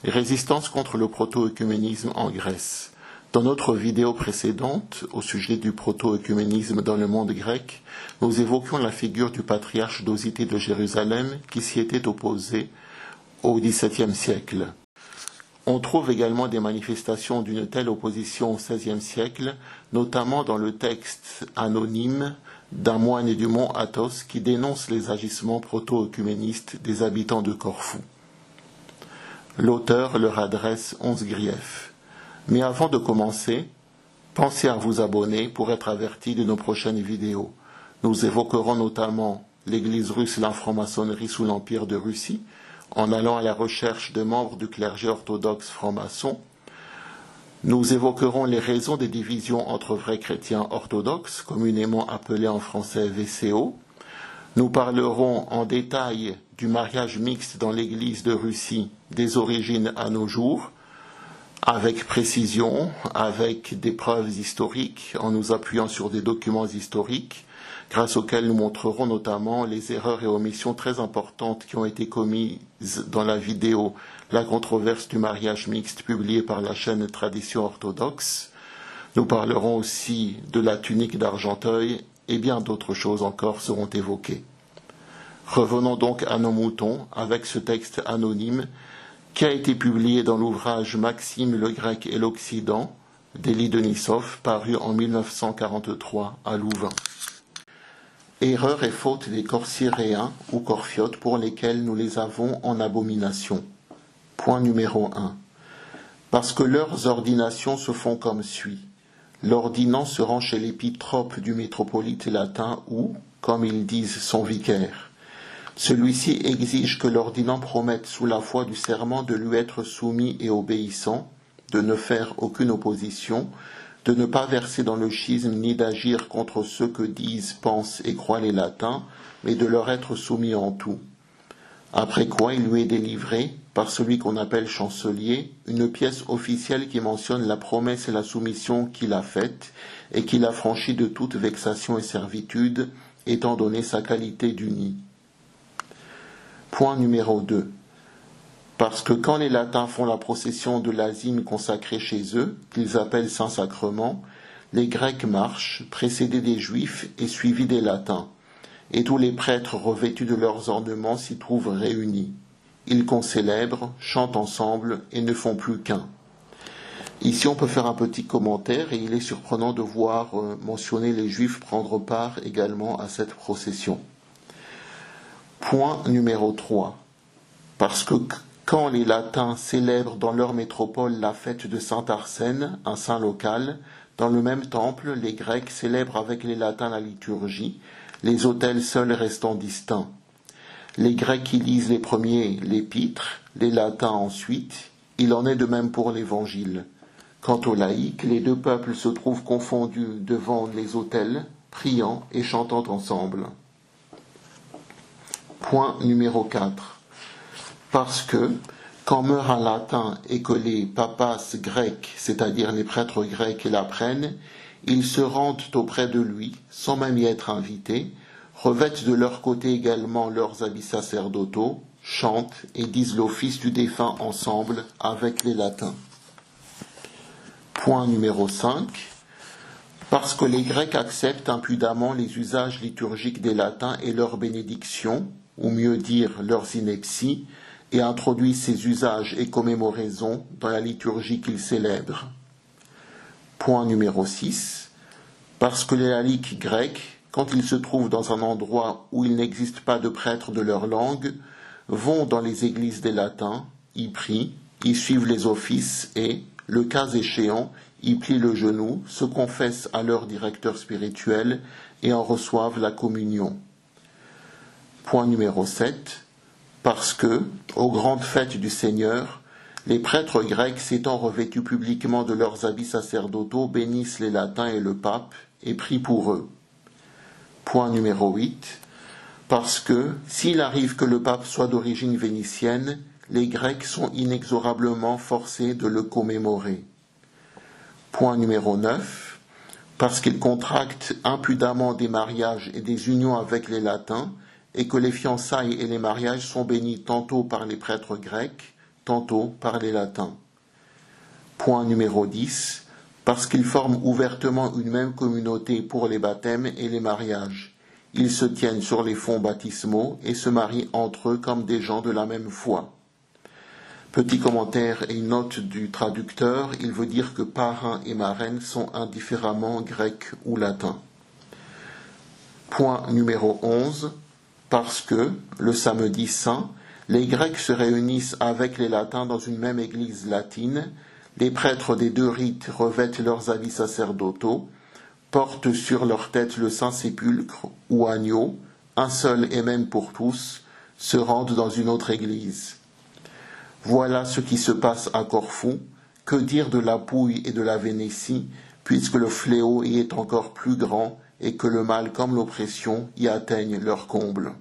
Résistance contre le proto-œcuménisme en Grèce. Dans notre vidéo précédente, au sujet du proto-œcuménisme dans le monde grec, nous évoquions la figure du patriarche d'Osité de Jérusalem qui s'y était opposé au XVIIe siècle. On trouve également des manifestations d'une telle opposition au XVIe siècle, notamment dans le texte anonyme d'un moine du mont Athos qui dénonce les agissements proto-œcuménistes des habitants de Corfou. L'auteur leur adresse 11 griefs. Mais avant de commencer, pensez à vous abonner pour être averti de nos prochaines vidéos. Nous évoquerons notamment l'Église russe et la franc-maçonnerie sous l'Empire de Russie, en allant à la recherche de membres du clergé orthodoxe franc-maçon. Nous évoquerons les raisons des divisions entre vrais chrétiens orthodoxes, communément appelés en français VCO. Nous parlerons en détail du mariage mixte dans l'Église de Russie des origines à nos jours, avec précision, avec des preuves historiques, en nous appuyant sur des documents historiques, grâce auxquels nous montrerons notamment les erreurs et omissions très importantes qui ont été commises dans la vidéo « La controverse du mariage mixte » publiée par la chaîne Tradition orthodoxe. Nous parlerons aussi de la tunique d'Argenteuil et bien d'autres choses encore seront évoquées. Revenons donc à nos moutons avec ce texte anonyme qui a été publié dans l'ouvrage Maxime le Grec et l'Occident d'Élie Denisov, paru en 1943 à Louvain. Erreurs et fautes des corcyréens ou corfiotes pour lesquels nous les avons en abomination. Point numéro 1. Parce que leurs ordinations se font comme suit. L'ordinant se rend chez l'épitrope du métropolite latin ou, comme ils disent, son vicaire. Celui-ci exige que l'ordinant promette sous la foi du serment de lui être soumis et obéissant, de ne faire aucune opposition, de ne pas verser dans le schisme ni d'agir contre ceux que disent, pensent et croient les latins, mais de leur être soumis en tout. Après quoi il lui est délivré, par celui qu'on appelle chancelier, une pièce officielle qui mentionne la promesse et la soumission qu'il a faite et qu'il a franchie de toute vexation et servitude, étant donné sa qualité d'uni. Point numéro 2. Parce que quand les latins font la procession de l'azime consacrée chez eux, qu'ils appellent Saint-Sacrement, les Grecs marchent, précédés des Juifs et suivis des latins, et tous les prêtres revêtus de leurs ornements s'y trouvent réunis. Ils concélèbrent, chantent ensemble et ne font plus qu'un. Ici on peut faire un petit commentaire et il est surprenant de voir mentionner les Juifs prendre part également à cette procession. Point numéro 3. Parce que quand les latins célèbrent dans leur métropole la fête de Saint Arsène, un saint local, dans le même temple, les Grecs célèbrent avec les latins la liturgie, les autels seuls restant distincts. Les Grecs y lisent les premiers l'épître, les latins ensuite, il en est de même pour l'évangile. Quant aux laïcs, les deux peuples se trouvent confondus devant les autels, priant et chantant ensemble. Point numéro 4. Parce que, quand meurt un latin et que les papas grecs, c'est-à-dire les prêtres grecs, l'apprennent, ils se rendent auprès de lui, sans même y être invités, revêtent de leur côté également leurs habits sacerdotaux, chantent et disent l'office du défunt ensemble avec les latins. Point numéro 5. Parce que les Grecs acceptent impudemment les usages liturgiques des latins et leurs bénédictions, ou mieux dire leurs inepties, et introduisent ces usages et commémoraisons dans la liturgie qu'ils célèbrent. Point numéro 6. Parce que les laïcs grecs, quand ils se trouvent dans un endroit où il n'existe pas de prêtres de leur langue, vont dans les églises des latins, y prient, y suivent les offices et, le cas échéant, y plient le genou, se confessent à leur directeur spirituel et en reçoivent la communion. Point numéro 7. Parce que, aux grandes fêtes du Seigneur, les prêtres grecs s'étant revêtus publiquement de leurs habits sacerdotaux bénissent les latins et le pape et prient pour eux. Point numéro 8. Parce que, s'il arrive que le pape soit d'origine vénitienne, les Grecs sont inexorablement forcés de le commémorer. Point numéro 9. Parce qu'ils contractent impudemment des mariages et des unions avec les latins, et que les fiançailles et les mariages sont bénis tantôt par les prêtres grecs, tantôt parler latin. Point numéro 10. Parce qu'ils forment ouvertement une même communauté pour les baptêmes et les mariages. Ils se tiennent sur les fonds baptismaux et se marient entre eux comme des gens de la même foi. Petit commentaire et une note du traducteur, il veut dire que parrain et marraine sont indifféremment grecs ou latins. Point numéro 11. Parce que, le samedi saint, les Grecs se réunissent avec les latins dans une même église latine, les prêtres des deux rites revêtent leurs habits sacerdotaux, portent sur leur tête le Saint-Sépulcre ou agneau, un seul et même pour tous, se rendent dans une autre église. Voilà ce qui se passe à Corfou. Que dire de la Pouille et de la Vénétie, puisque le fléau y est encore plus grand et que le mal comme l'oppression y atteignent leur comble.